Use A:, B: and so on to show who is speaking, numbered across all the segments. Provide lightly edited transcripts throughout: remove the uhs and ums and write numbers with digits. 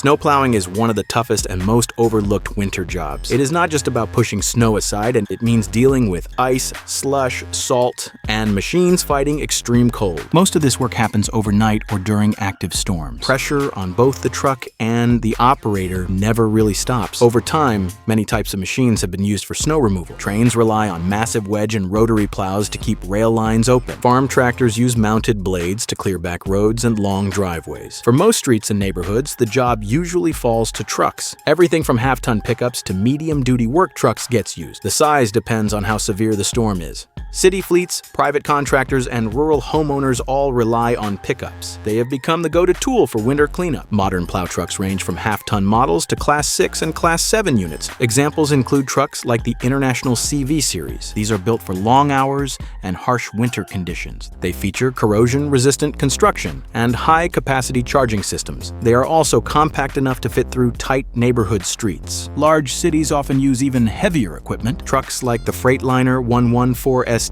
A: Snowplowing is one of the toughest and most overlooked winter jobs. It is not just about pushing snow aside, and it means dealing with ice, slush, salt, and machines fighting extreme cold. Most of this work happens overnight or during active storms. Pressure on both the truck and the operator never really stops. Over time, many types of machines have been used for snow removal. Trains rely on massive wedge and rotary plows to keep rail lines open. Farm tractors use mounted blades to clear back roads and long driveways. For most streets and neighborhoods, the job usually falls to trucks. Everything from half-ton pickups to medium-duty work trucks gets used. The size depends on how severe the storm is. City fleets, private contractors, and rural homeowners all rely on pickups. They have become the go-to tool for winter cleanup. Modern plow trucks range from half-ton models to Class 6 and Class 7 units. Examples include trucks like the International CV series. These are built for long hours and harsh winter conditions. They feature corrosion-resistant construction and high-capacity charging systems. They are also compact enough to fit through tight neighborhood streets. Large cities often use even heavier equipment. Trucks like the Freightliner 114SD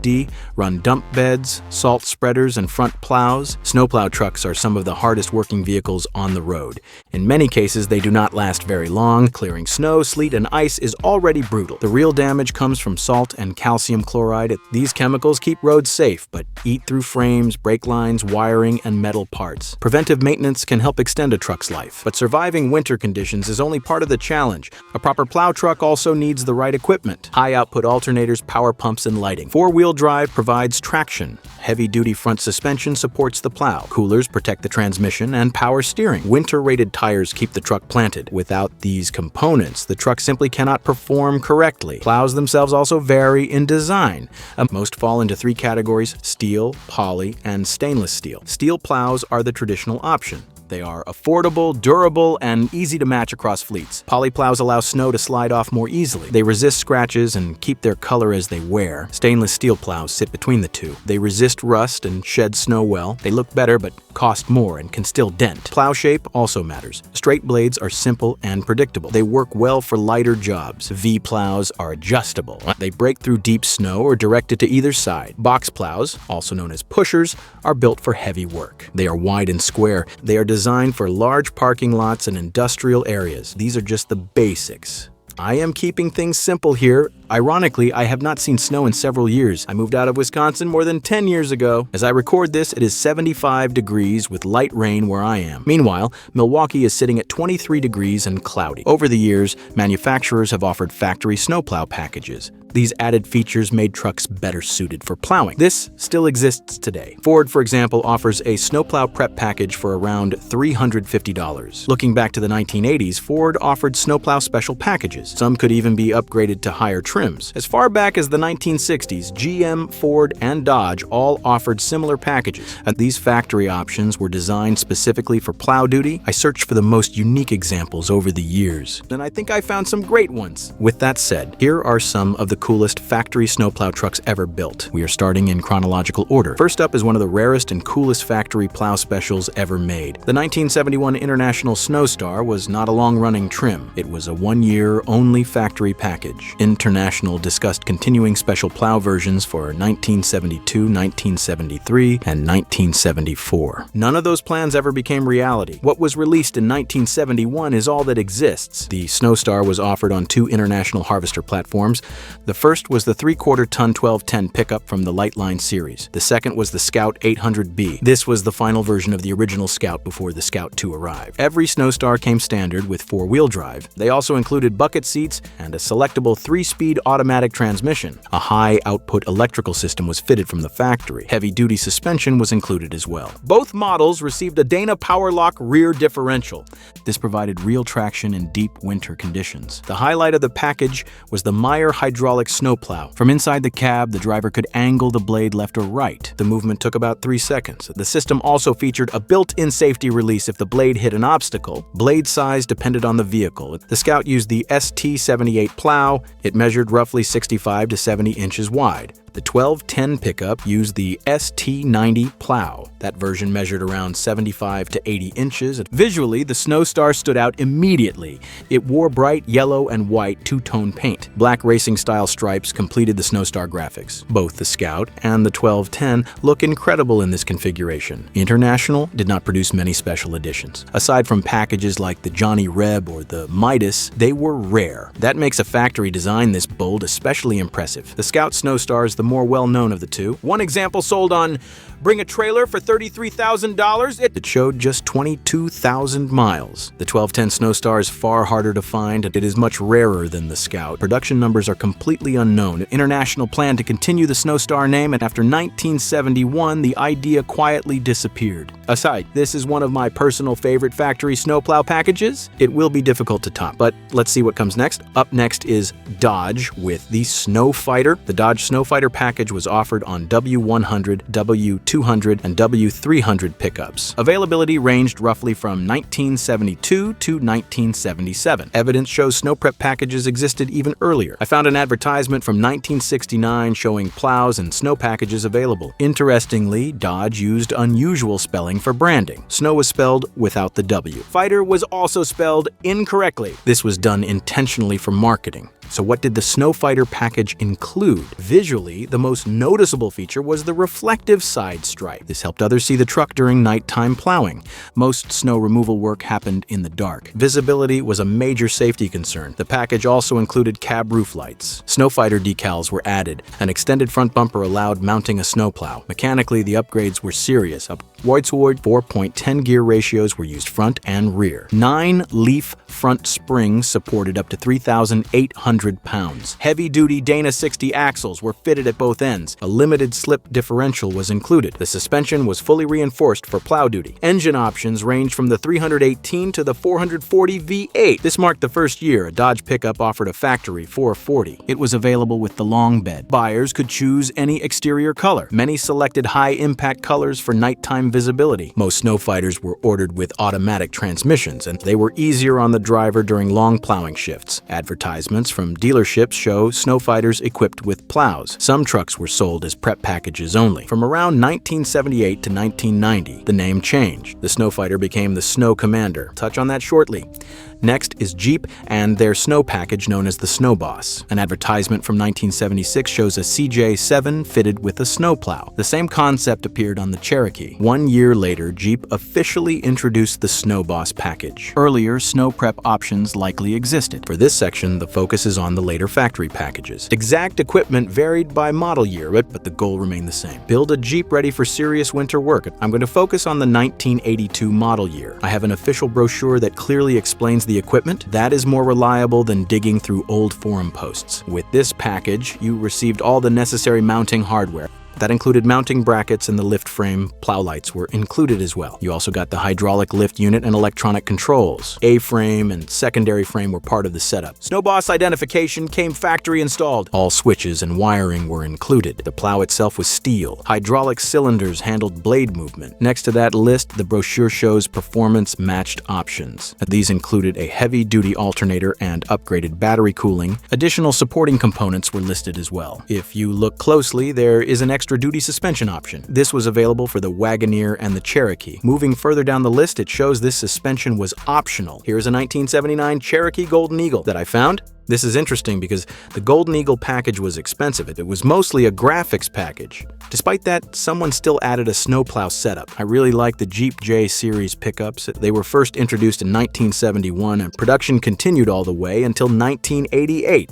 A: run dump beds, salt spreaders, and front plows. Snowplow trucks are some of the hardest working vehicles on the road. In many cases, they do not last very long. Clearing snow, sleet, and ice is already brutal. The real damage comes from salt and calcium chloride. These chemicals keep roads safe, but eat through frames, brake lines, wiring, and metal parts. Preventive maintenance can help extend a truck's life, but surviving winter conditions is only part of the challenge. A proper plow truck also needs the right equipment: high-output alternators, power pumps, and lighting. Four-wheel drive provides traction. Heavy-duty front suspension supports the plow. Coolers protect the transmission and power steering. Winter-rated tires keep the truck planted. Without these components, the truck simply cannot perform correctly. Plows themselves also vary in design. Most fall into three categories: steel, poly, and stainless steel. Steel plows are the traditional option. They are affordable, durable, and easy to match across fleets. Poly plows allow snow to slide off more easily. They resist scratches and keep their color as they wear. Stainless steel plows sit between the two. They resist rust and shed snow well. They look better but cost more and can still dent. Plow shape also matters. Straight blades are simple and predictable. They work well for lighter jobs. V plows are adjustable. They break through deep snow or directed to either side. Box plows, also known as pushers, are built for heavy work. They are wide and square. They are designed for large parking lots and industrial areas. These are just the basics. I am keeping things simple here. Ironically, I have not seen snow in several years. I moved out of Wisconsin more than 10 years ago. As I record this, it is 75 degrees with light rain where I am. Meanwhile, Milwaukee is sitting at 23 degrees and cloudy. Over the years, manufacturers have offered factory snowplow packages. These added features made trucks better suited for plowing. This still exists today. Ford, for example, offers a snowplow prep package for around $350. Looking back to the 1980s, Ford offered snowplow special packages. Some could even be upgraded to higher trims. As far back as the 1960s, GM, Ford, and Dodge all offered similar packages. These factory options were designed specifically for plow duty. I searched for the most unique examples over the years, and I think I found some great ones. With that said, here are some of the coolest factory snowplow trucks ever built. We are starting in chronological order. First up is one of the rarest and coolest factory plow specials ever made. The 1971 International Snowstar was not a long-running trim. It was a one-year only factory package. International discussed continuing special plow versions for 1972, 1973, and 1974. None of those plans ever became reality. What was released in 1971 is all that exists. The Snowstar was offered on two International Harvester platforms. The first was the 3/4-ton 1210 pickup from the Lightline series. The second was the Scout 800B. This was the final version of the original Scout before the Scout 2 arrived. Every Snowstar came standard with four-wheel drive. They also included bucket seats and a selectable 3-speed automatic transmission. A high-output electrical system was fitted from the factory. Heavy-duty suspension was included as well. Both models received a Dana Powerlock rear differential. This provided real traction in deep winter conditions. The highlight of the package was the Meyer hydraulic snowplow. From inside the cab, the driver could angle the blade left or right. The movement took about 3 seconds. The system also featured a built-in safety release if the blade hit an obstacle. Blade size depended on the vehicle. The Scout used the ST78 plow. It measured roughly 65 to 70 inches wide. The 1210 pickup used the ST90 plow. That version measured around 75 to 80 inches. Visually, the Snowstar stood out immediately. It wore bright yellow and white two-tone paint. Black racing-style stripes completed the Snowstar graphics. Both the Scout and the 1210 look incredible in this configuration. International did not produce many special editions. Aside from packages like the Johnny Reb or the Midas, they were rare. That makes a factory design this bold especially impressive. The Scout Snowstar is the more well-known of the two. One example sold on Bring a Trailer for $33,000. It showed just 22,000 miles. The 1210 Snowstar is far harder to find, and it is much rarer than the Scout. Production numbers are completely unknown. International planned to continue the Snowstar name, and after 1971, the idea quietly disappeared. Aside, this is one of my personal favorite factory snowplow packages. It will be difficult to top, but let's see what comes next. Up next is Dodge with the Snowfighter. The Dodge Snowfighter package was offered on W100, W200, and W300 pickups. Availability ranged roughly from 1972 to 1977. Evidence shows snow prep packages existed even earlier. I found an advertisement from 1969 showing plows and snow packages available. Interestingly, Dodge used unusual spelling for branding. Snow was spelled without the W. Fighter was also spelled incorrectly. This was done intentionally for marketing. So what did the Snowfighter package include? Visually, the most noticeable feature was the reflective side stripe. This helped others see the truck during nighttime plowing. Most snow removal work happened in the dark. Visibility was a major safety concern. The package also included cab roof lights. Snowfighter decals were added. An extended front bumper allowed mounting a snowplow. Mechanically, the upgrades were serious. Upwards 4.10 gear ratios were used front and rear. 9-leaf front springs supported up to 3,800 pounds. Heavy-duty Dana 60 axles were fitted at both ends. A limited slip differential was included. The suspension was fully reinforced for plow duty. Engine options ranged from the 318 to the 440 V8. This marked the first year a Dodge pickup offered a factory 440. It was available with the long bed. Buyers could choose any exterior color. Many selected high-impact colors for nighttime visibility. Most Snowfighters were ordered with automatic transmissions, and they were easier on the driver during long plowing shifts. Advertisements from dealerships show Snowfighters equipped with plows. Some trucks were sold as prep packages only. From around 1978 to 1990, the name changed. The Snowfighter became the Snow Commander. Touch on that shortly. Next is Jeep and their snow package known as the Snow Boss. An advertisement from 1976 shows a CJ7 fitted with a snowplow. The same concept appeared on the Cherokee. 1 year later, Jeep officially introduced the Snow Boss package. Earlier, snow prep options likely existed. For this section, the focus is on the later factory packages. Exact equipment varied by model year, but the goal remained the same. Build a Jeep ready for serious winter work. I'm going to focus on the 1982 model year. I have an official brochure that clearly explains the equipment. That is more reliable than digging through old forum posts. With this package, you received all the necessary mounting hardware. That included mounting brackets, and the lift frame plow lights were included as well. You also got the hydraulic lift unit and electronic controls. A-frame and secondary frame were part of the setup. Snow Boss identification came factory installed. All switches and wiring were included. The plow itself was steel. Hydraulic cylinders handled blade movement. Next to that list, the brochure shows performance-matched options. These included a heavy-duty alternator and upgraded battery cooling. Additional supporting components were listed as well. If you look closely, there is an extra-duty suspension option. This was available for the Wagoneer and the Cherokee. Moving further down the list, it shows this suspension was optional. Here's a 1979 Cherokee Golden Eagle that I found. This is interesting because the Golden Eagle package was expensive. It was mostly a graphics package. Despite that, someone still added a snowplow setup. I really like the Jeep J series pickups. They were first introduced in 1971, and production continued all the way until 1988.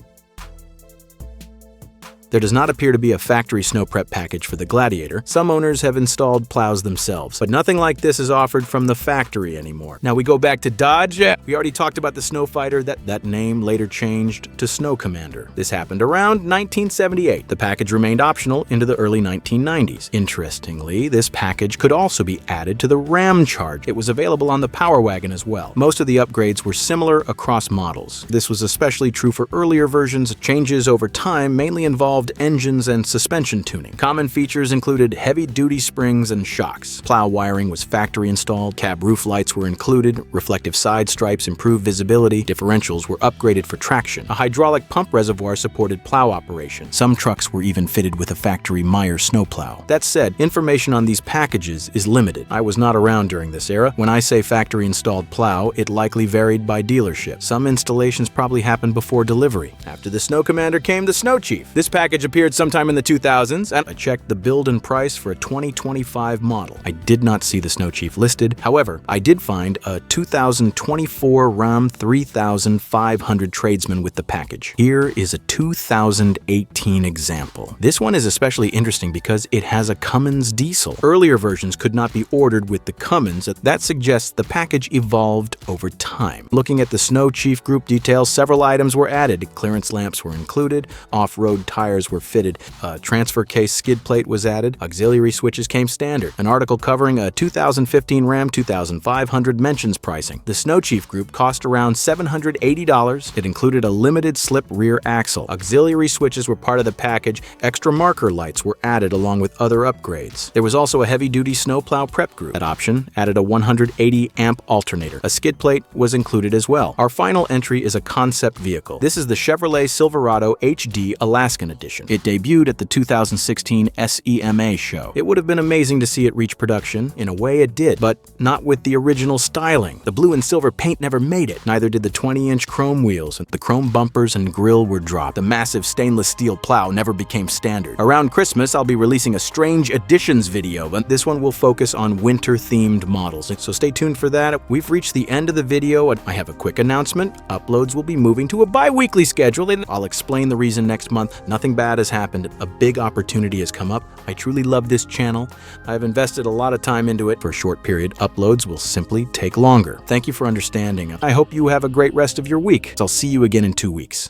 A: There does not appear to be a factory snow prep package for the Gladiator. Some owners have installed plows themselves, but nothing like this is offered from the factory anymore. Now we go back to Dodge. We already talked about the Snowfighter. That name later changed to Snow Commander. This happened around 1978. The package remained optional into the early 1990s. Interestingly, this package could also be added to the Ram Charge. It was available on the Power Wagon as well. Most of the upgrades were similar across models. This was especially true for earlier versions. Changes over time mainly involved involved engines and suspension tuning. Common features included heavy-duty springs and shocks. Plow wiring was factory installed, cab roof lights were included, reflective side stripes improved visibility, differentials were upgraded for traction. A hydraulic pump reservoir supported plow operation. Some trucks were even fitted with a factory Meyer snowplow. That said, information on these packages is limited. I was not around during this era. When I say factory installed plow, it likely varied by dealership. Some installations probably happened before delivery. After the Snow Commander came the Snow Chief. This package appeared sometime in the 2000s, and I checked the build and price for a 2025 model. I did not see the Snow Chief listed. However, I did find a 2024 Ram 3500 Tradesman with the package. Here is a 2018 example. This one is especially interesting because it has a Cummins diesel. Earlier versions could not be ordered with the Cummins. That suggests the package evolved over time. Looking at the Snow Chief group details, several items were added. Clearance lamps were included, off-road tires were fitted, a transfer case skid plate was added, auxiliary switches came standard. An article covering a 2015 Ram 2500 mentions pricing. The Snow Chief group cost around $780. It included a limited slip rear axle. Auxiliary switches were part of the package. Extra marker lights were added along with other upgrades. There was also a heavy-duty snowplow prep group. That option added a 180 amp alternator. A skid plate was included as well. Our final entry is a concept vehicle. This is the Chevrolet Silverado HD Alaskan Edition. It debuted at the 2016 SEMA show. It would have been amazing to see it reach production. In a way it did, but not with the original styling. The blue and silver paint never made it. Neither did the 20-inch chrome wheels. The chrome bumpers and grille were dropped. The massive stainless steel plow never became standard. Around Christmas, I'll be releasing a Strange Editions video, but this one will focus on winter-themed models. So stay tuned for that. We've reached the end of the video. I have a quick announcement. Uploads will be moving to a bi-weekly schedule, and I'll explain the reason next month. Nothing bad has happened. A big opportunity has come up. I truly love this channel. I've invested a lot of time into it. For a short period, uploads will simply take longer. Thank you for understanding. I hope you have a great rest of your week. I'll see you again in 2 weeks.